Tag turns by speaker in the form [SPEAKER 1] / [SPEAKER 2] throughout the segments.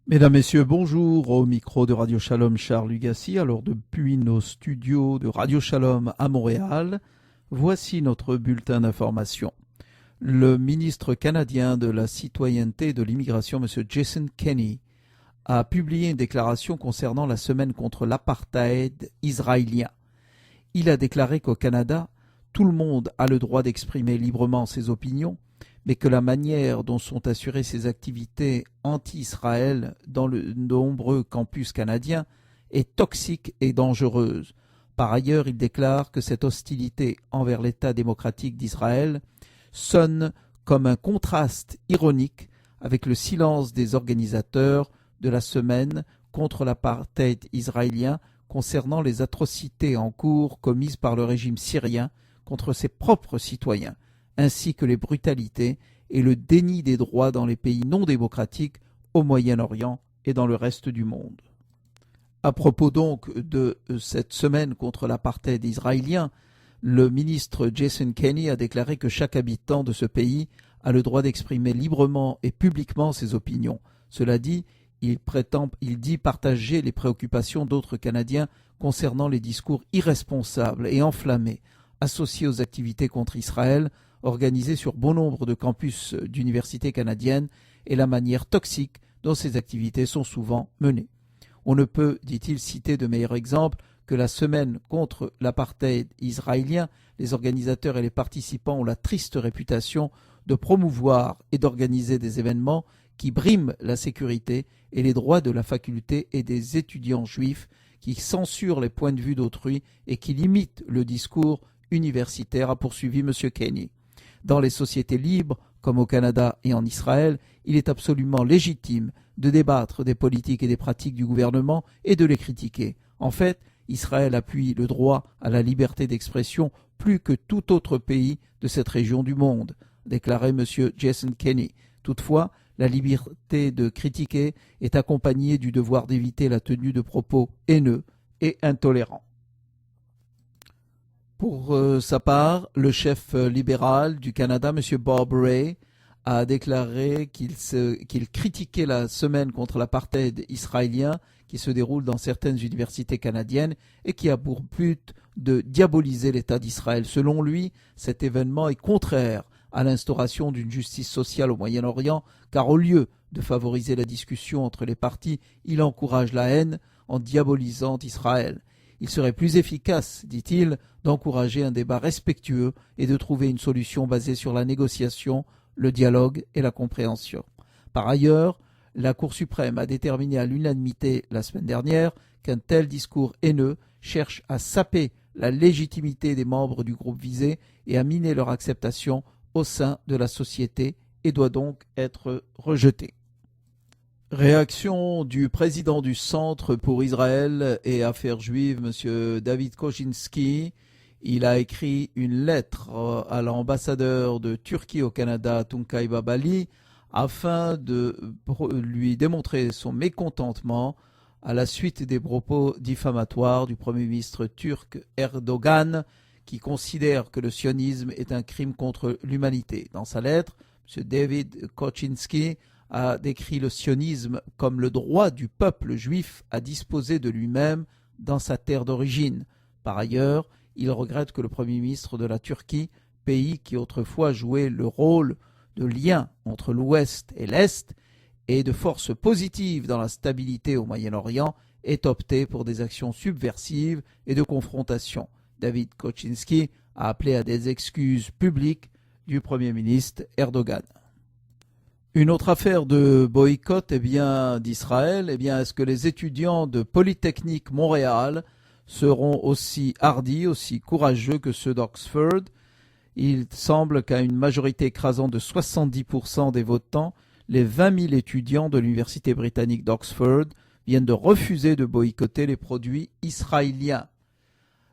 [SPEAKER 1] Mesdames, Messieurs, bonjour. Au micro de Radio Shalom, Charles Lugassi. Alors, depuis nos studios de Radio Shalom à Montréal, voici notre bulletin d'information. Le ministre canadien de la Citoyenneté et de l'Immigration, M. Jason Kenney, a publié une déclaration concernant la semaine contre l'apartheid israélien. Il a déclaré qu'au Canada, tout le monde a le droit d'exprimer librement ses opinions, mais que la manière dont sont assurées ces activités anti-Israël dans de nombreux campus canadiens est toxique et dangereuse. Par ailleurs, il déclare que cette hostilité envers l'État démocratique d'Israël sonne comme un contraste ironique avec le silence des organisateurs de la semaine contre l'apartheid israélien concernant les atrocités en cours commises par le régime syrien contre ses propres citoyens, ainsi que les brutalités et le déni des droits dans les pays non démocratiques au Moyen-Orient et dans le reste du monde. À propos donc de cette semaine contre l'apartheid israélien, le ministre Jason Kenney a déclaré que chaque habitant de ce pays a le droit d'exprimer librement et publiquement ses opinions. Cela dit, il dit partager les préoccupations d'autres Canadiens concernant les discours irresponsables et enflammés associés aux activités contre Israël organisées sur bon nombre de campus d'universités canadiennes et la manière toxique dont ces activités sont souvent menées. On ne peut, dit-il, citer de meilleur exemple que la semaine contre l'apartheid israélien. Les organisateurs et les participants ont la triste réputation de promouvoir et d'organiser des événements qui briment la sécurité et les droits de la faculté et des étudiants juifs, qui censurent les points de vue d'autrui et qui limitent le discours universitaire, a poursuivi M. Kenney. Dans les sociétés libres, comme au Canada et en Israël, il est absolument légitime de débattre des politiques et des pratiques du gouvernement et de les critiquer. En fait, Israël appuie le droit à la liberté d'expression plus que tout autre pays de cette région du monde, déclarait M. Jason Kenney. Toutefois, la liberté de critiquer est accompagnée du devoir d'éviter la tenue de propos haineux et intolérants. Pour sa part, le chef libéral du Canada, M. Bob Rae, a déclaré qu'il critiquait la semaine contre l'apartheid israélien qui se déroule dans certaines universités canadiennes et qui a pour but de diaboliser l'État d'Israël. Selon lui, cet événement est contraire à l'instauration d'une justice sociale au Moyen-Orient, car au lieu de favoriser la discussion entre les parties, il encourage la haine en diabolisant Israël. Il serait plus efficace, dit-il, d'encourager un débat respectueux et de trouver une solution basée sur la négociation, le dialogue et la compréhension. Par ailleurs, la Cour suprême a déterminé à l'unanimité la semaine dernière qu'un tel discours haineux cherche à saper la légitimité des membres du groupe visé et à miner leur acceptation au sein de la société et doit donc être rejeté. Réaction du président du Centre pour Israël et Affaires juives, M. David Koczynski. Il a écrit une lettre à l'ambassadeur de Turquie au Canada, Tuncay Babali, afin de lui démontrer son mécontentement à la suite des propos diffamatoires du Premier ministre turc Erdogan, qui considère que le sionisme est un crime contre l'humanité. Dans sa lettre, M. David Koczynski a décrit le sionisme comme le droit du peuple juif à disposer de lui-même dans sa terre d'origine. Par ailleurs, il regrette que le Premier ministre de la Turquie, pays qui autrefois jouait le rôle de lien entre l'Ouest et l'Est et de force positive dans la stabilité au Moyen-Orient, ait opté pour des actions subversives et de confrontation. David Koczynski a appelé à des excuses publiques du Premier ministre Erdogan. Une autre affaire de boycott d'Israël, est-ce que les étudiants de Polytechnique Montréal seront aussi hardis, aussi courageux que ceux d'Oxford? Il semble qu'à une majorité écrasante de 70% des votants, les 20 000 étudiants de l'université britannique d'Oxford viennent de refuser de boycotter les produits israéliens.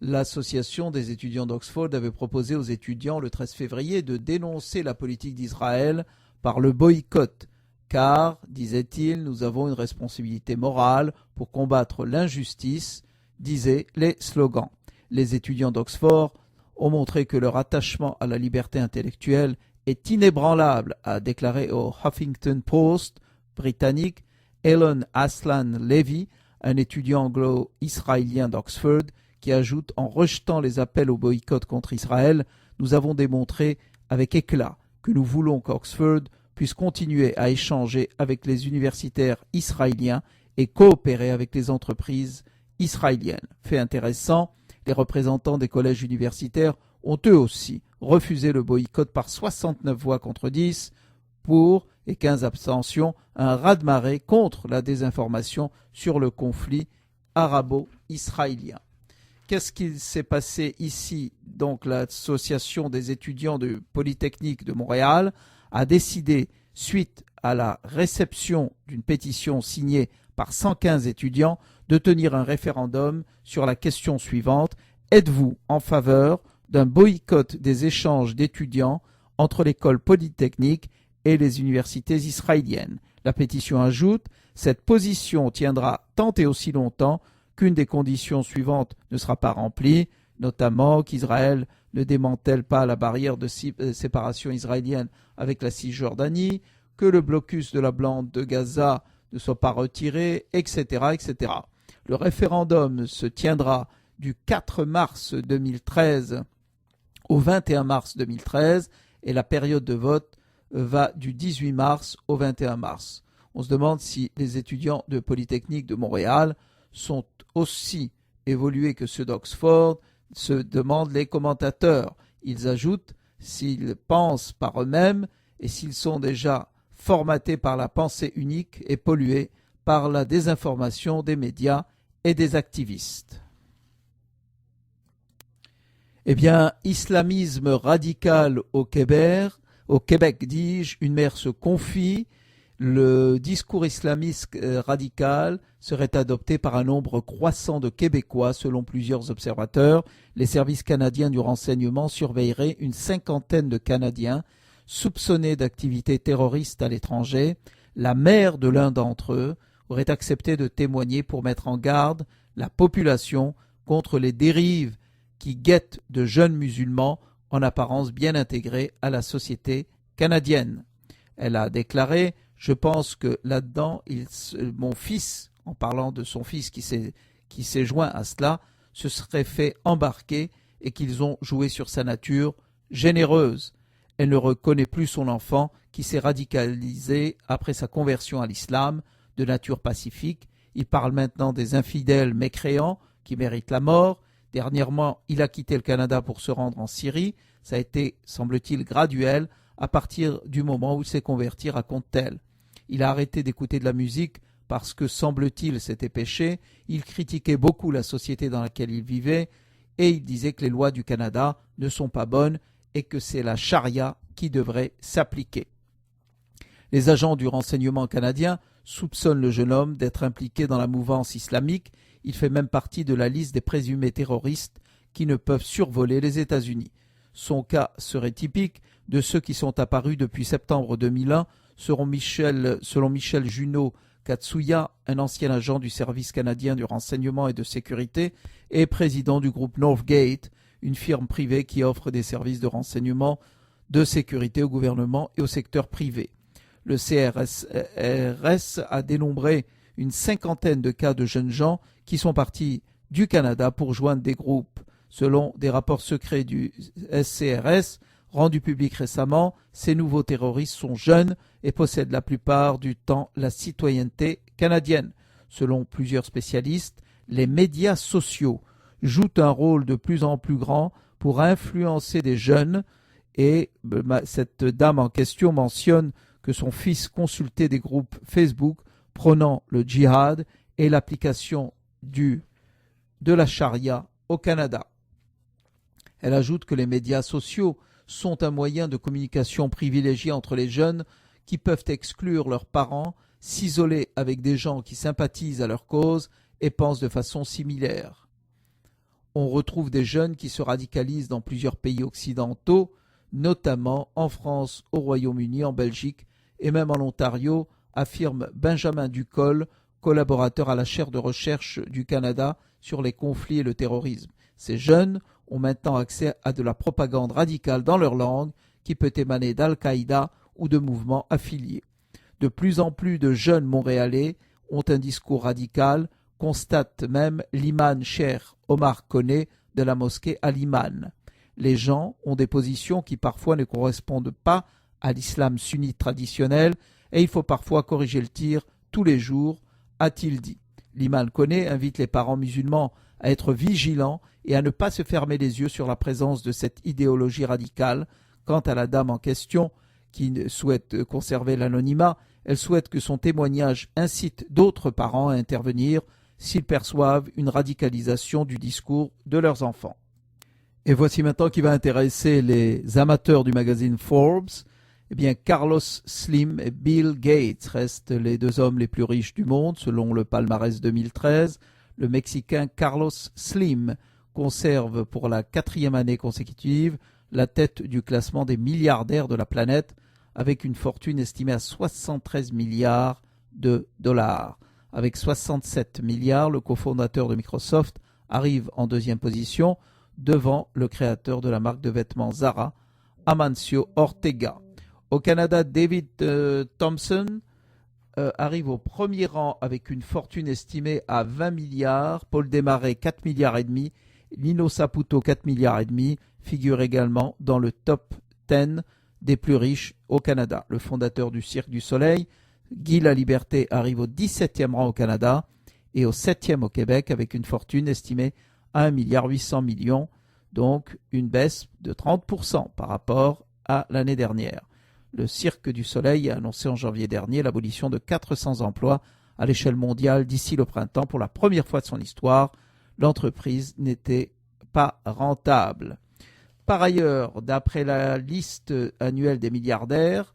[SPEAKER 1] L'association des étudiants d'Oxford avait proposé aux étudiants le 13 février de dénoncer la politique d'Israël par le boycott, car, disait-il, nous avons une responsabilité morale pour combattre l'injustice, disaient les slogans. Les étudiants d'Oxford ont montré que leur attachement à la liberté intellectuelle est inébranlable, a déclaré au Huffington Post britannique Elon Aslan Levy, un étudiant anglo-israélien d'Oxford, qui ajoute « En rejetant les appels au boycott contre Israël, nous avons démontré avec éclat que nous voulons qu'Oxford puisse continuer à échanger avec les universitaires israéliens et coopérer avec les entreprises israéliennes. » Fait intéressant, les représentants des collèges universitaires ont eux aussi refusé le boycott par 69 voix contre 10 pour et 15 abstentions, un raz-de-marée contre la désinformation sur le conflit arabo-israélien. Qu'est-ce qui s'est passé ici? Donc l'association des étudiants de Polytechnique de Montréal a décidé, suite à la réception d'une pétition signée par 115 étudiants, de tenir un référendum sur la question suivante. Êtes-vous en faveur d'un boycott des échanges d'étudiants entre l'école polytechnique et les universités israéliennes? La pétition ajoute « Cette position tiendra tant et aussi longtemps qu'une des conditions suivantes ne sera pas remplie, notamment qu'Israël ne démantèle pas la barrière de séparation israélienne avec la Cisjordanie, que le blocus de la bande de Gaza ne soit pas retiré, etc., etc. » Le référendum se tiendra du 4 mars 2013 au 21 mars 2013 et la période de vote va du 18 mars au 21 mars. On se demande si les étudiants de Polytechnique de Montréal sont aussi évolués que ceux d'Oxford, se demandent les commentateurs. Ils ajoutent s'ils pensent par eux-mêmes et s'ils sont déjà formatés par la pensée unique et pollués par la désinformation des médias et des activistes. Eh bien, islamisme radical au Québec, dis-je, une mère se confie. Le discours islamiste radical serait adopté par un nombre croissant de Québécois, selon plusieurs observateurs. Les services canadiens du renseignement surveilleraient une cinquantaine de Canadiens soupçonnés d'activités terroristes à l'étranger. La mère de l'un d'entre eux aurait accepté de témoigner pour mettre en garde la population contre les dérives qui guettent de jeunes musulmans en apparence bien intégrés à la société canadienne. Elle a déclaré « Je pense que là-dedans, mon fils, en parlant de son fils qui s'est joint à cela, se serait fait embarquer et qu'ils ont joué sur sa nature généreuse. Elle ne reconnaît plus son enfant qui s'est radicalisé après sa conversion à l'islam de nature pacifique. Il parle maintenant des infidèles mécréants qui méritent la mort. Dernièrement, il a quitté le Canada pour se rendre en Syrie. Ça a été, semble-t-il, graduel à partir du moment où il s'est converti, raconte-t-elle. Il a arrêté d'écouter de la musique parce que, semble-t-il, c'était péché. Il critiquait beaucoup la société dans laquelle il vivait et il disait que les lois du Canada ne sont pas bonnes et que c'est la charia qui devrait s'appliquer. Les agents du renseignement canadien soupçonnent le jeune homme d'être impliqué dans la mouvance islamique. Il fait même partie de la liste des présumés terroristes qui ne peuvent survoler les États-Unis. Son cas serait typique de ceux qui sont apparus depuis septembre 2001, selon Michel Junot Katsuya, un ancien agent du service canadien du renseignement et de sécurité et président du groupe Northgate, une firme privée qui offre des services de renseignement de sécurité au gouvernement et au secteur privé. Le CRS a dénombré une cinquantaine de cas de jeunes gens qui sont partis du Canada pour joindre des groupes. Selon des rapports secrets du SCRS rendus publics récemment, ces nouveaux terroristes sont jeunes et possèdent la plupart du temps la citoyenneté canadienne. Selon plusieurs spécialistes, les médias sociaux jouent un rôle de plus en plus grand pour influencer des jeunes et cette dame en question mentionne que son fils consultait des groupes Facebook prônant le djihad et l'application de la charia au Canada. Elle ajoute que les médias sociaux sont un moyen de communication privilégié entre les jeunes qui peuvent exclure leurs parents, s'isoler avec des gens qui sympathisent à leur cause et pensent de façon similaire. On retrouve des jeunes qui se radicalisent dans plusieurs pays occidentaux, notamment en France, au Royaume-Uni, en Belgique et même en Ontario, affirme Benjamin Ducol, collaborateur à la chaire de recherche du Canada sur les conflits et le terrorisme. Ces jeunes ont maintenant accès à de la propagande radicale dans leur langue qui peut émaner d'Al-Qaïda ou de mouvements affiliés. De plus en plus de jeunes Montréalais ont un discours radical, constate même l'imam Cheikh Omar Koné de la mosquée Al-Iman. Les gens ont des positions qui parfois ne correspondent pas à l'islam sunnite traditionnel et il faut parfois corriger le tir tous les jours, a-t-il dit. L'imam Koné invite les parents musulmans à être vigilants et à ne pas se fermer les yeux sur la présence de cette idéologie radicale. Quant à la dame en question, qui souhaite conserver l'anonymat, elle souhaite que son témoignage incite d'autres parents à intervenir s'ils perçoivent une radicalisation du discours de leurs enfants. Et voici maintenant qui va intéresser les amateurs du magazine Forbes. Eh bien, Carlos Slim et Bill Gates restent les deux hommes les plus riches du monde, selon le palmarès 2013. Le Mexicain Carlos Slim conserve pour la 4e année consécutive la tête du classement des milliardaires de la planète, avec une fortune estimée à 73 milliards de dollars. Avec 67 milliards, le cofondateur de Microsoft arrive en 2e position, devant le créateur de la marque de vêtements Zara, Amancio Ortega. Au Canada, David Thompson arrive au premier rang avec une fortune estimée à 20 milliards. Paul Desmarais, 4 milliards et demi. Lino Saputo, 4 milliards et demi, figure également dans le top 10 des plus riches au Canada. Le fondateur du Cirque du Soleil, Guy Laliberté, arrive au 17e rang au Canada et au 7e au Québec avec une fortune estimée à 1,8 milliard, donc une baisse de 30% par rapport à l'année dernière. Le Cirque du Soleil a annoncé en janvier dernier l'abolition de 400 emplois à l'échelle mondiale d'ici le printemps. Pour la première fois de son histoire, l'entreprise n'était pas rentable. Par ailleurs, d'après la liste annuelle des milliardaires,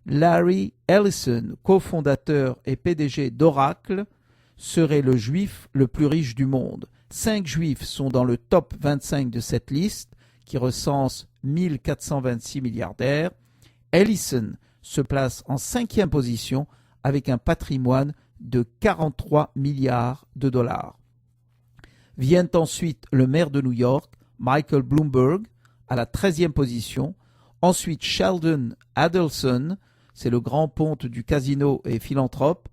[SPEAKER 1] Larry Ellison, cofondateur et PDG d'Oracle, serait le juif le plus riche du monde. 5 juifs sont dans le top 25 de cette liste, qui recense 1426 milliardaires. Ellison se place en 5e position avec un patrimoine de 43 milliards de dollars. Viennent ensuite le maire de New York, Michael Bloomberg, à la 13e position. Ensuite Sheldon Adelson, c'est le grand ponte du casino et philanthrope,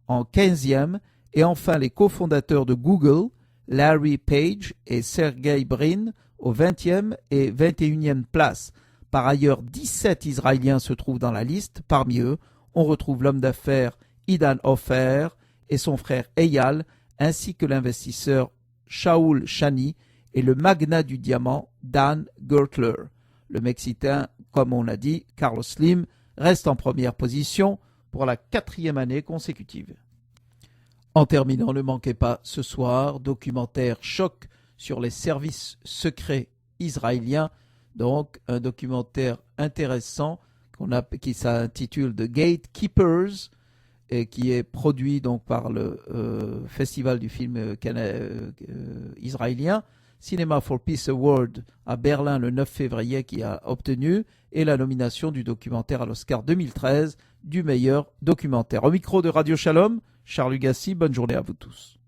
[SPEAKER 1] en 15e. Et enfin les cofondateurs de Google, Larry Page et Sergey Brin, au 20e et 21e place. Par ailleurs, 17 Israéliens se trouvent dans la liste. Parmi eux, on retrouve l'homme d'affaires Idan Ofer et son frère Eyal, ainsi que l'investisseur Shaul Shani et le magnat du diamant Dan Gertler. Le Mexicain, comme on a dit, Carlos Slim, reste en première position pour la 4e année consécutive. En terminant, ne manquez pas ce soir, documentaire choc sur les services secrets israéliens. Donc, un documentaire intéressant qui s'intitule The Gatekeepers et qui est produit donc par le Festival du film israélien. Cinema for Peace Award à Berlin le 9 février qui a obtenu et la nomination du documentaire à l'Oscar 2013 du meilleur documentaire. Au micro de Radio Shalom, Charles Lugassi, bonne journée à vous tous.